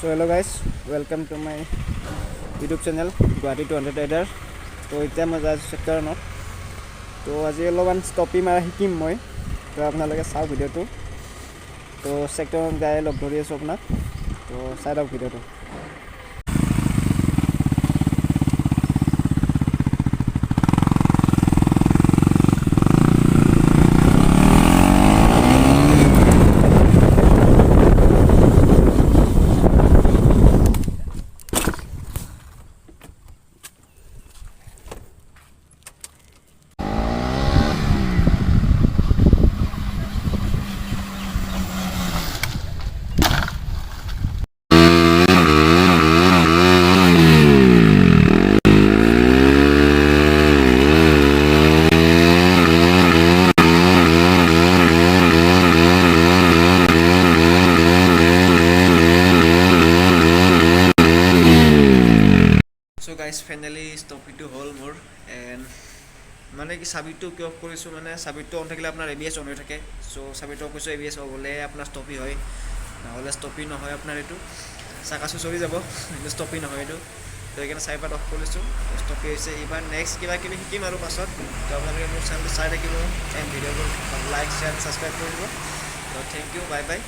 So hello guys, welcome to my YouTube channel Guwahati 200 Rider. So এতিয়া মই যাই চেক্টৰ নত তো আজি অলপমান ষ্টপি মাৰা শিকিম মই তো আপোনালোকে চাওক ভিডিঅ'টো তো চেক্টৰত গাই লগ ধৰি আছোঁ আপোনাক তো চাই লওক ভিডিঅ'টো So guys, finally stopie hol more and মানে কি সাবিটো কি অফ কৰিছো মানে সাবিটো অন থাকিলে আপোনাৰ এবিএস অন হৈ থাকে সো সাবিটো কৈছো এবিএস অফ হলে আপোনাৰ ষ্টপি হয় নহলে ষ্টপি নহয় আপোনাৰ এটো সাকাসু চৰি যাব ষ্টপি নহয় এটো তো এখানে সাইপাত অফ কৰিছো ষ্টপি হৈছে এবাৰ নেক্সট কিবা কিবি শিকিম আৰু পাছত তো আপোনালোকে মোৰ চেনেলটো চাই থাকিব এণ্ড ভিডিঅ'বোৰ লাইক শেয়াৰ সাবস্ক্ৰাইব কৰিব তো থ্যাংক ইউ বাই বাই